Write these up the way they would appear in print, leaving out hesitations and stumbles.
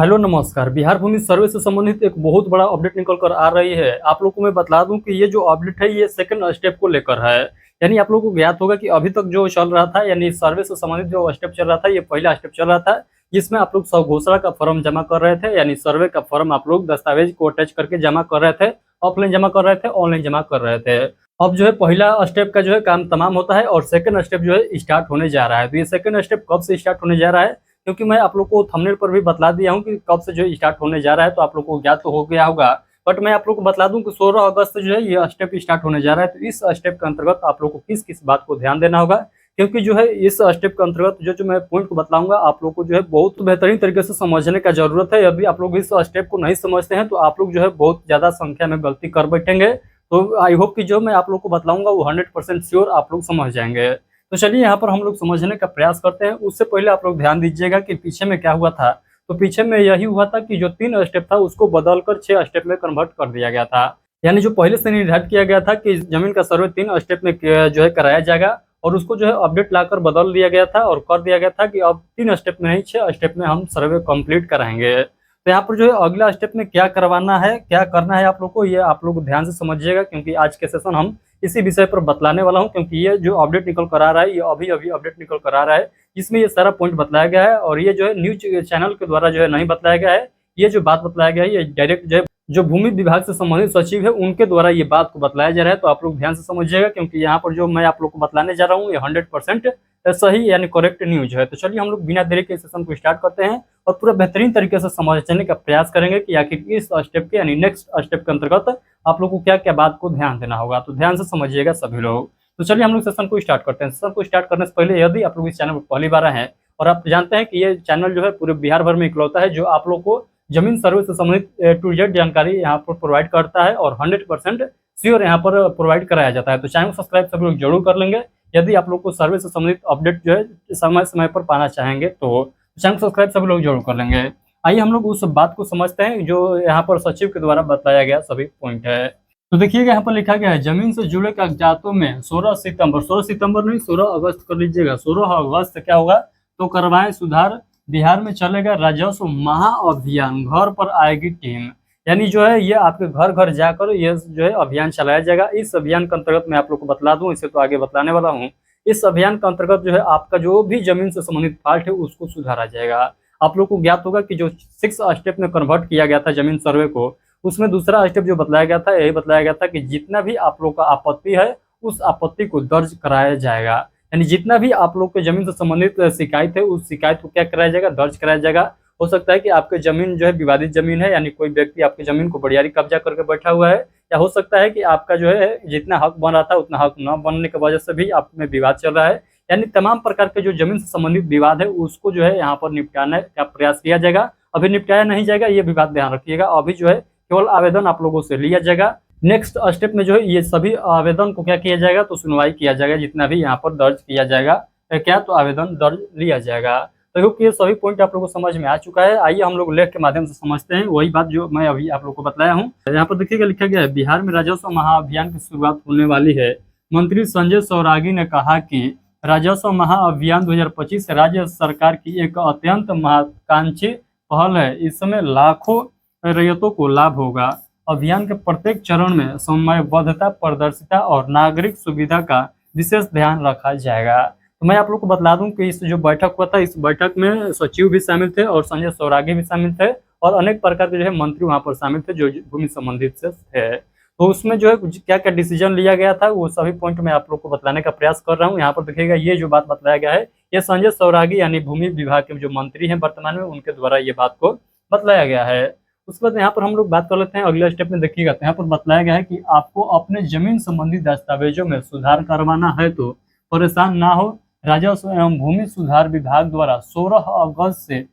Hello नमस्कार। बिहार भूमि सर्वे से संबंधित एक बहुत बड़ा अपडेट निकल कर आ रही है। आप लोगों को मैं बता दूं कि ये जो अपडेट है ये सेकंड स्टेप को लेकर है। यानी आप लोगों को ज्ञात होगा कि अभी तक जो चल रहा था, यानी सर्वे से संबंधित जो स्टेप चल रहा था, ये पहला स्टेप चल रहा था, जिसमें आप लोग स्वघोषणा का फॉर्म जमा कर रहे थे। यानी सर्वे का फॉर्म आप लोग दस्तावेज को अटैच करके जमा कर रहे थे। ऑफलाइन जमा कर रहे थे, ऑनलाइन जमा कर रहे थे। अब जो है पहला स्टेप का जो है काम तमाम होता है और सेकंड स्टेप जो है स्टार्ट होने जा रहा है। तो ये सेकंड स्टेप कब से स्टार्ट होने जा रहा है, क्योंकि मैं आप लोग को थंबनेल पर भी बतला दिया हूँ कि कब से जो स्टार्ट होने जा रहा है, तो आप लोग को ज्ञात तो हो गया होगा। बट मैं आप लोग को बतला दूं कि 16 अगस्त से जो है ये स्टेप स्टार्ट होने जा रहा है। तो इस स्टेप के अंतर्गत आप लोग को किस किस बात को ध्यान देना होगा, क्योंकि जो है इस स्टेप के अंतर्गत जो जो मैं पॉइंट को बतलाऊंगा आप लोग को जो है बहुत बेहतरीन तरीके से समझने का जरूरत है। यदि आप लोग इस स्टेप को नहीं समझते हैं तो आप लोग जो है बहुत ज्यादा संख्या में गलती कर बैठेंगे। तो आई होप कि जो मैं आप लोग को बतलाऊंगा वो 100% श्योर आप लोग समझ जाएंगे। तो चलिए यहाँ पर हम लोग समझने का प्रयास करते हैं। उससे पहले आप लोग ध्यान दीजिएगा कि पीछे में क्या हुआ था। तो पीछे में यही हुआ था कि जो 3 स्टेप था उसको बदलकर 6 स्टेप में कन्वर्ट कर दिया गया था। यानी जो पहले से निर्धारित किया गया था कि जमीन का सर्वे 3 स्टेप में जो है कराया जाएगा, और उसको जो है अपडेट लाकर बदल दिया गया था और कर दिया गया था कि अब 3 स्टेप में नहीं 6 स्टेप में हम सर्वे कंप्लीट कराएंगे। तो यहाँ पर जो है अगला स्टेप में क्या करवाना है, क्या करना है आप लोग को, ये आप लोग ध्यान से समझिएगा, क्योंकि आज के सेशन हम इसी विषय पर बतलाने वाला हूं। क्योंकि ये जो अपडेट निकल कर आ रहा है, ये अभी अभी अपडेट निकल कर आ रहा है, जिसमें ये सारा पॉइंट बतलाया गया है। और ये जो है न्यूज चैनल के द्वारा जो है नहीं बतलाया गया है। ये जो बात बतलाया गया है ये डायरेक्ट जो है जो भूमि विभाग से संबंधित सचिव है उनके द्वारा ये बात को बतलाया जा रहा है। तो आप लोग ध्यान से समझिएगा, क्योंकि यहाँ पर जो मैं आप लोग को बतलाने जा रहा हूँ ये 100% सही यानी करेक्ट न्यूज है। तो चलिए हम लोग बिना देरी के सेशन को स्टार्ट करते हैं और पूरा बेहतरीन तरीके से समझने का प्रयास करेंगे कि आखिर इस स्टेप के यानी नेक्स्ट स्टेप के अंतर्गत आप लोग को क्या क्या बात को ध्यान देना होगा। तो ध्यान से समझिएगा सभी लोग। तो चलिए हम लोग सेशन को स्टार्ट करते हैं। सेशन को स्टार्ट करने से पहले यदि आप लोग इस चैनल पर पहली बार आए हैं और आप जानते हैं कि ये चैनल जो है पूरे बिहार भर में इकलौता है जो आप लोग को जमीन सर्वे से संबंधित टू जेड जानकारी यहाँ पर प्रोवाइड करता है और 100% श्योर यहाँ पर प्रोवाइड कराया जाता है। तो चैनल को सब्सक्राइब सभी लोग जरूर कर लेंगे यदि आप लोग को सर्वे से संबंधित अपडेट जो है समय समय पर पाना चाहेंगे। तो चैनल को सब्सक्राइब सभी लोग जरूर कर लेंगे। आइए हम लोग उस बात को समझते हैं जो यहाँ पर सचिव के द्वारा बताया गया सभी पॉइंट है। तो देखिएगा यहाँ पर लिखा गया है जमीन से जुड़े कागजातों में 16 सितंबर नहीं 16 अगस्त कर लीजिएगा। 16 अगस्त क्या होगा, तो करवाएं सुधार, बिहार में चलेगा राजस्व महाअभियान, घर पर आएगी टीम। यानी जो है ये आपके घर घर जाकर ये जो है अभियान चलाया जाएगा। इस अभियान के अंतर्गत मैं आप लोग को बतला दूं, इसे तो आगे बतलाने वाला हूँ। इस अभियान के अंतर्गत जो है आपका जो भी जमीन से संबंधित फॉल्ट है उसको सुधारा जाएगा। आप लोग को ज्ञात होगा कि जो 6 स्टेप में कन्वर्ट किया गया था जमीन सर्वे को, उसमें दूसरा स्टेप जो बतलाया गया था यही बतलाया गया था कि जितना भी आप लोग का आपत्ति है उस आपत्ति को दर्ज कराया जाएगा। यानी जितना भी आप लोग के जमीन से संबंधित शिकायत है उस शिकायत को क्या कराया जाएगा, दर्ज कराया जाएगा। हो सकता है कि आपके जमीन जो है विवादित जमीन है, यानी कोई व्यक्ति आपकी जमीन को बड़ियारी कब्जा करके बैठा हुआ है, या हो सकता है कि आपका जो है जितना हक बन रहा था उतना हक न बनने की वजह से भी आप में विवाद चल रहा है। यानी तमाम प्रकार के जो जमीन से संबंधित विवाद है उसको जो है यहाँ पर निपटाने का प्रयास किया जाएगा। अभी निपटाया नहीं जाएगा, ये भी बात ध्यान रखिएगा। अभी जो है केवल आवेदन आप लोगों से लिया जाएगा। नेक्स्ट स्टेप में जो है ये सभी आवेदन को क्या किया जाएगा, तो सुनवाई किया जाएगा, जितना भी यहाँ पर दर्ज किया जाएगा क्या तो आवेदन दर्ज लिया जाएगा। तो क्योंकि ये सभी पॉइंट आप लोगों को समझ में आ चुका है, आइए हम लोग लेख के माध्यम से समझते हैं वही बात जो मैं अभी आप लोग को बताया हूँ। यहाँ पर देखिएगा लिखा गया है बिहार में राजस्व महाअभियान की शुरुआत होने वाली है। मंत्री संजय सौरागी ने कहा कि राजस्व महाअभियान 2025 राज्य सरकार की एक अत्यंत महत्वाकांक्षी पहल है। इस समय लाखों रैयतों को लाभ होगा। अभियान के प्रत्येक चरण में समयबद्धता, पारदर्शिता और नागरिक सुविधा का विशेष ध्यान रखा जाएगा। तो मैं आप लोग को बतला दूं कि इस जो बैठक हुआ था इस बैठक में सचिव भी शामिल थे और संजय सौरागी भी शामिल थे और अनेक प्रकार के जो है मंत्री वहां पर शामिल थे जो भूमि संबंधित से थे। तो उसमें जो है क्या क्या डिसीजन लिया गया था वो सभी पॉइंट मैं आप लोग को बतलाने का प्रयास कर रहा हूँ। यहाँ पर देखिएगा ये जो बात बतलाया गया है ये संजय सौरागी यानी भूमि विभाग के जो मंत्री हैं वर्तमान में उनके द्वारा ये बात को बतलाया गया है। उसके बाद यहाँ पर हम लोग बात कर लेते हैं अगले स्टेप में। देखिएगा तो यहाँ पर बतलाया गया है कि आपको अपने जमीन संबंधी दस्तावेजों में सुधार करवाना है तो परेशान ना हो। राजस्व एवं भूमि सुधार विभाग द्वारा 16 अगस्त से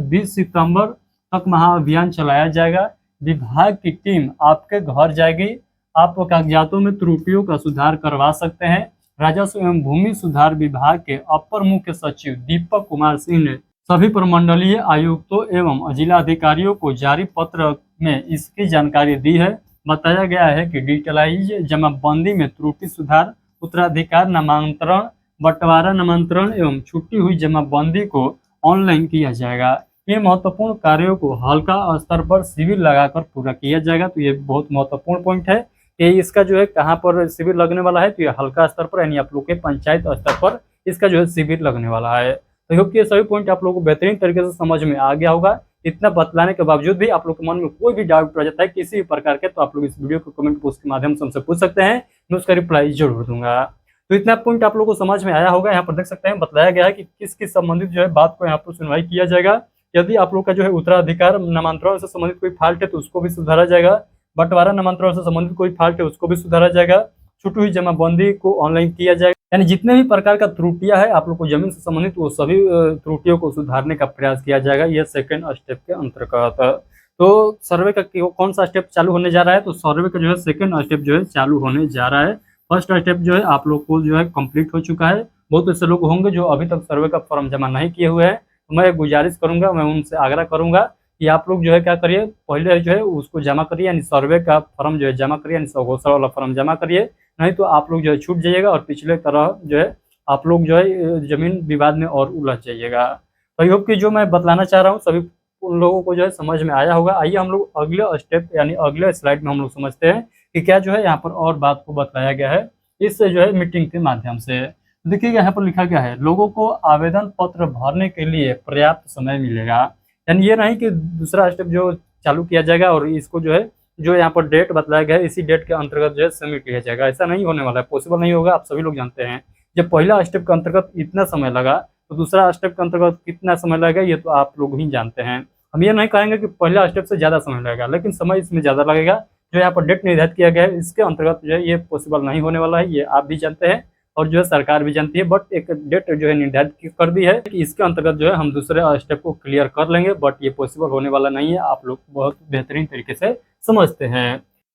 20 सितंबर तक महाअभियान चलाया जाएगा। विभाग की टीम आपके घर जाएगी। आप कागजातों में त्रुटियों का सुधार करवा सकते हैं। राजस्व एवं भूमि सुधार विभाग के अपर मुख्य सचिव दीपक कुमार सिंह ने सभी प्रमंडलीय आयुक्तों एवं जिला अधिकारियों को जारी पत्र में इसकी जानकारी दी है। बताया गया है कि डिजिटलाइज जमाबंदी में त्रुटि सुधार, उत्तराधिकार नामांतरण, बंटवारा नामांतरण एवं छुट्टी हुई जमाबंदी को ऑनलाइन किया जाएगा। ये महत्वपूर्ण कार्यों को हल्का स्तर पर शिविर लगाकर पूरा किया जाएगा। तो ये बहुत महत्वपूर्ण पॉइंट है कि इसका जो है कहाँ पर शिविर लगने वाला है, तो ये हल्का स्तर पर यानी आप लोग के पंचायत स्तर पर इसका जो है शिविर लगने वाला है। तो होप कि ये सभी पॉइंट आप लोगों को बेहतरीन तरीके से समझ में आ गया होगा। इतना बतलाने के बावजूद भी आप लोग के मन में कोई भी डाउट रह जाता है किसी भी प्रकार के, तो आप लोग इस वीडियो को कमेंट बॉक्स के माध्यम से हमसे पूछ सकते हैं, मैं उसका रिप्लाई जरूर दूंगा। तो इतना पॉइंट आप लोगों को समझ में आया होगा। यहाँ पर देख सकते हैं बताया गया है कि किस किस संबंधित जो है बात को यहाँ पर सुनवाई किया जाएगा। यदि आप लोग का जो है उत्तराधिकार नामांतरण से संबंधित कोई फॉल्ट है तो उसको भी सुधारा जाएगा। बंटवारा नामांतरण से संबंधित कोई फॉल्ट है उसको भी सुधारा जाएगा। छूटी हुई जमाबंदी को ऑनलाइन किया जाएगा। यानी जितने भी प्रकार का त्रुटियां है आप लोग को जमीन से संबंधित, वो सभी त्रुटियों को सुधारने का प्रयास किया जाएगा। यह सेकंड स्टेप के अंतर्गत। तो सर्वे का कौन सा स्टेप चालू होने जा रहा है, तो सर्वे का जो है सेकंड स्टेप जो है चालू होने जा रहा है। फर्स्ट स्टेप जो है आप लोग को जो है कंप्लीट हो चुका है। बहुत ऐसे लोग होंगे जो अभी तक सर्वे का फॉर्म जमा नहीं किए हुए हैं, तो मैं गुजारिश करूंगा, मैं उनसे आग्रह करूंगा कि आप लोग जो है क्या करिए, पहले जो है उसको जमा करिए, यानी सर्वे का फॉर्म जो है जमा करिए, यानी घोषणा वाला फॉर्म जमा करिए। नहीं तो आप लोग जो है छूट जाइएगा और पिछले तरह जो है आप लोग जो है जमीन विवाद में और उलझ जाइएगा। तो आई होप कि जो मैं बतलाना चाह रहा हूँ सभी उन लोगों को जो है समझ में आया होगा। आइए हम लोग अगले स्टेप यानी अगले स्लाइड में हम लोग समझते हैं कि क्या जो है यहाँ पर और बात को बताया गया है इससे जो है मीटिंग के माध्यम से। देखिएगा यहाँ पर लिखा गया है, लोगों को आवेदन पत्र भरने के लिए पर्याप्त समय मिलेगा। यानी ये नहीं कि दूसरा स्टेप जो चालू किया जाएगा और इसको जो है जो यहाँ पर डेट बताया गया है इसी डेट के अंतर्गत जो है सबमिट किया जाएगा, ऐसा नहीं होने वाला है, पॉसिबल नहीं होगा। आप सभी लोग जानते हैं जब पहला स्टेप के अंतर्गत इतना समय लगा तो दूसरा स्टेप के अंतर्गत कितना समय लगेगा ये तो आप लोग ही जानते हैं। हम ये नहीं कहेंगे कि पहला स्टेप से ज़्यादा समय लगेगा, लेकिन समय इसमें ज़्यादा लगेगा। जो यहाँ पर डेट निर्धारित किया गया है इसके अंतर्गत जो है ये पॉसिबल नहीं होने वाला है, ये आप भी जानते हैं और जो है सरकार भी जानती है। बट एक डेट जो है निर्धारित कर दी है कि इसके अंतर्गत जो है हम दूसरे स्टेप को क्लियर कर लेंगे, बट ये पॉसिबल होने वाला नहीं है। आप लोग बहुत बेहतरीन तरीके से समझते हैं।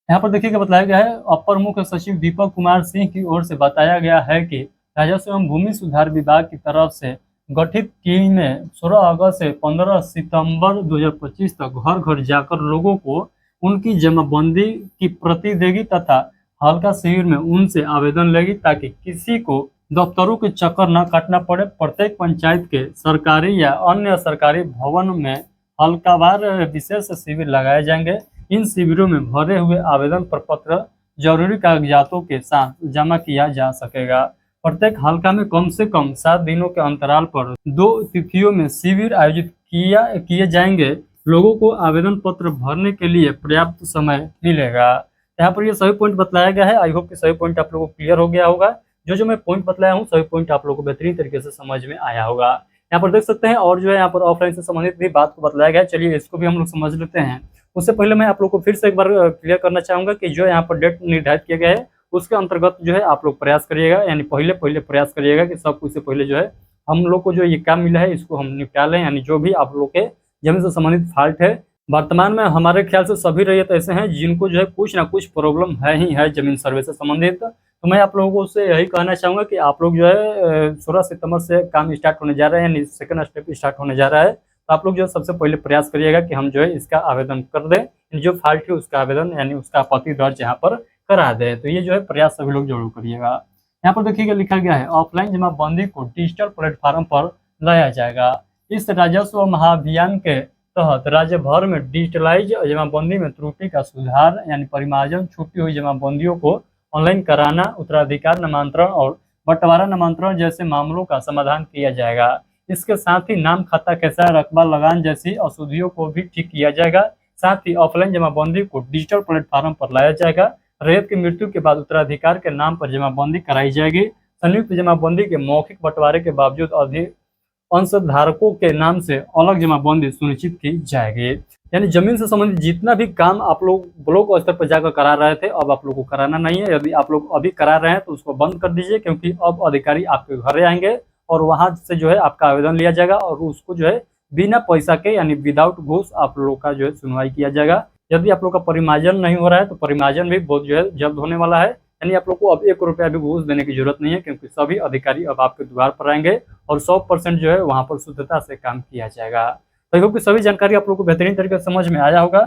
यहाँ पर देखिएगा बताया गया है, अपर मुख्य सचिव दीपक कुमार सिंह की ओर से बताया गया है कि राजस्व एवं भूमि सुधार विभाग की तरफ से गठित टीम ने 16 अगस्त से 15 सितंबर 2025 तक घर घर जाकर लोगों को उनकी जमाबंदी की प्रति देगी तथा हल्का शिविर में उनसे आवेदन लेगी ताकि किसी को दफ्तरों के चक्कर न काटना पड़े। प्रत्येक पंचायत के सरकारी या अन्य सरकारी भवन में हल्कावार विशेष शिविर लगाए जाएंगे। इन शिविरों में भरे हुए आवेदन प्रपत्र जरूरी कागजातों के साथ जमा किया जा सकेगा। प्रत्येक हल्का में कम से कम 7 दिनों के अंतराल पर 2 तिथियों में शिविर आयोजित किए जाएंगे। लोगों को आवेदन पत्र भरने के लिए पर्याप्त समय मिलेगा। यहाँ पर ये सभी पॉइंट बताया गया है। आई होप कि सभी पॉइंट आप लोगों को क्लियर हो गया होगा। जो मैं पॉइंट बतलाया हूँ सभी पॉइंट आप लोगों को बेहतरीन तरीके से समझ में आया होगा। यहाँ पर देख सकते हैं और जो है यहाँ पर ऑफलाइन से संबंधित भी बात को बताया गया है। चलिए इसको भी हम लोग समझ लेते हैं। उससे पहले मैं आप लोग को फिर से एक बार क्लियर करना चाहूंगा कि जो यहाँ पर डेट निर्धारित किया गया है उसके अंतर्गत जो है आप लोग प्रयास करिएगा, यानी पहले प्रयास करिएगा कि सब कुछ से पहले जो है हम लोग को जो ये काम मिला है इसको हम निपटा लें। यानी जो भी आप लोग के जमीन से संबंधित फॉल्ट है वर्तमान में हमारे ख्याल से सभी रैयत ऐसे हैं जिनको जो है कुछ ना कुछ प्रॉब्लम है ही है जमीन सर्वे से संबंधित। तो मैं आप लोगों से यही कहना चाहूँगा कि आप लोग जो है 16 सितंबर से काम स्टार्ट होने जा रहा है, यानी सेकंड स्टेप स्टार्ट होने जा रहा है। तो आप लोग जो सबसे पहले प्रयास करिएगा कि हम जो है इसका आवेदन कर दें, जो फॉल्ट है उसका आवेदन यानी उसका आपत्ति दर्ज यहाँ पर करा दें। तो ये जो है प्रयास सभी लोग जरूर करिएगा। यहाँ पर देखिएगा लिखा गया है, ऑफलाइन जमाबंदी को डिजिटल प्लेटफॉर्म पर लाया जाएगा। इस राजस्व महाअभियान के तहत राज्य भर में डिजिटलाइज जमाबंदी में त्रुटि का सुधार यानी परिमार्जन, छूटी हुई जमाबंदियों को ऑनलाइन कराना, उत्तराधिकार नामांतरण और बंटवारा नामांतरण जैसे मामलों का समाधान किया जाएगा। इसके साथ ही नाम, खाता, कैसा, रकबा, लगान जैसी अशुद्धियों को भी ठीक किया जाएगा। साथ ही ऑफलाइन जमाबंदी को डिजिटल प्लेटफॉर्म पर लाया जाएगा। रैयत की मृत्यु के बाद उत्तराधिकार के नाम पर जमाबंदी कराई जाएगी। संयुक्त जमाबंदी के मौखिक बंटवारे के बावजूद अधिक अंशधारकों के नाम से अलग जमाबंदी सुनिश्चित की जाएगी। यानी जमीन से संबंधित जितना भी काम आप लोग ब्लॉक स्तर पर जाकर करा रहे थे अब आप लोग को कराना नहीं है। यदि आप लोग अभी करा रहे हैं तो उसको बंद कर दीजिए, क्योंकि अब अधिकारी आपके घर आएंगे और वहां से जो है आपका आवेदन लिया जाएगा और उसको जो है बिना पैसा के यानी विदाउट घूस आप लोग का जो है सुनवाई किया जाएगा। यदि आप लोग का परिमार्जन नहीं हो रहा है तो परिमार्जन भी बहुत जो है जल्द होने वाला है। यानी आप लोग को अब 1 रुपया भी घूस देने की जरूरत नहीं है, क्योंकि सभी अधिकारी अब आपके द्वार पर आएंगे और 100% जो है वहां पर शुद्धता से काम किया जाएगा। तो आई होप कि सभी जानकारी आप लोग को बेहतरीन तरीके से समझ में आया होगा।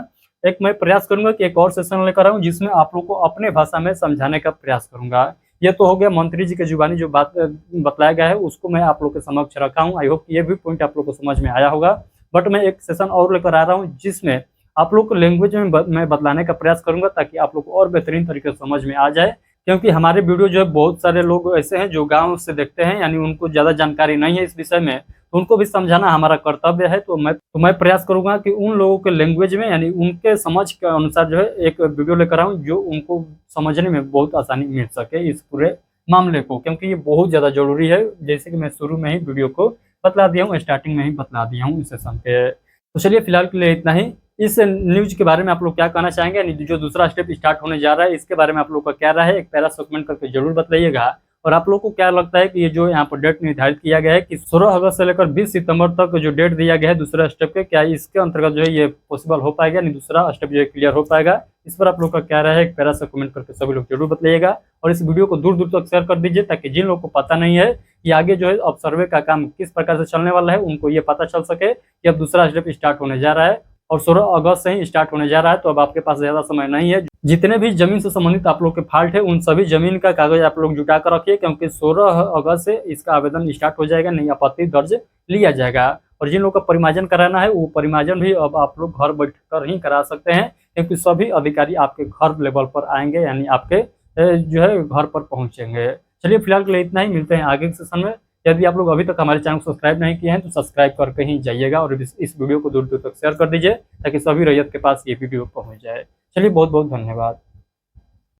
एक मैं प्रयास करूंगा कि एक और सेशन लेकर आऊं जिसमें आप लोग को अपने भाषा में समझाने का प्रयास करूंगा, ये तो हो गया मंत्री जी के जुबानी जो बात बतलाया गया है, उसको मैं आप लोग के समक्ष रखा हूँ। आई होप ये भी पॉइंट आप लोग को समझ में आया होगा। बट मैं एक सेशन और लेकर आ रहा हूँ जिसमें आप लोग को लैंग्वेज में मैं बतलाने का प्रयास करूंगा, ताकि आप लोग को और बेहतरीन तरीके से समझ में आ जाए। क्योंकि हमारे वीडियो जो है बहुत सारे लोग ऐसे हैं जो गांव से देखते हैं, यानी उनको ज़्यादा जानकारी नहीं है इस विषय में, तो उनको भी समझाना हमारा कर्तव्य है। तो मैं प्रयास करूंगा कि उन लोगों के लैंग्वेज में, यानी उनके समझ के अनुसार जो है एक वीडियो लेकर आऊँ जो उनको समझने में बहुत आसानी मिल सके इस पूरे मामले को, क्योंकि ये बहुत ज़्यादा ज़रूरी है। जैसे कि मैं शुरू में ही वीडियो को बतला दिया हूँ, स्टार्टिंग में ही बतला दिया हूँ इस सेशन के। तो चलिए फिलहाल के लिए इतना ही। इस न्यूज़ के बारे में आप लोग क्या कहना चाहेंगे, यानी जो दूसरा स्टेप स्टार्ट होने जा रहा है, इसके बारे में आप लोग का क्या राय है, एक प्यारा सा कमेंट करके जरूर बताइएगा। और आप लोग को क्या लगता है कि ये जो यहाँ पर डेट निर्धारित किया गया है कि 16 अगस्त से लेकर 20 सितंबर तक जो डेट दिया गया है दूसरा स्टेप के, क्या इसके अंतर्गत जो है ये पॉसिबल हो पाएगा, यानी दूसरा स्टेप जो है क्लियर हो पाएगा? इस पर आप लोग का क्या राय है, एक प्यारा सा कमेंट करके सभी लोग जरूर बताइएगा। और इस वीडियो को दूर दूर तक शेयर कर दीजिए, ताकि जिन लोगों को पता नहीं है कि आगे जो है अब सर्वे का काम किस प्रकार से चलने वाला है, उनको ये पता चल सके कि अब दूसरा स्टेप स्टार्ट होने जा रहा है और 16 अगस्त से ही स्टार्ट होने जा रहा है। तो अब आपके पास ज़्यादा समय नहीं है। जितने भी जमीन से संबंधित आप लोग के फाल्ट है, उन सभी जमीन का कागज आप लोग जुटा कर रखिए, क्योंकि 16 अगस्त से इसका आवेदन स्टार्ट हो जाएगा, नहीं आपत्ति दर्ज लिया जाएगा। और जिन लोगों का परिमार्जन कराना है, वो परिमार्जन भी अब आप लोग घर बैठ कर ही करा सकते हैं, क्योंकि सभी अधिकारी आपके घर लेवल पर आएंगे, यानी आपके जो है घर पर पहुंचेंगे। चलिए फिलहाल के लिए इतना ही, मिलते हैं आगे के सेशन में। यदि आप लोग अभी तक हमारे चैनल को सब्सक्राइब नहीं किए हैं तो सब्सक्राइब करके ही जाइएगा, और इस वीडियो को दूर दूर तक शेयर कर दीजिए, ताकि सभी रैयत के पास ये वीडियो पहुंच जाए। चलिए बहुत बहुत धन्यवाद।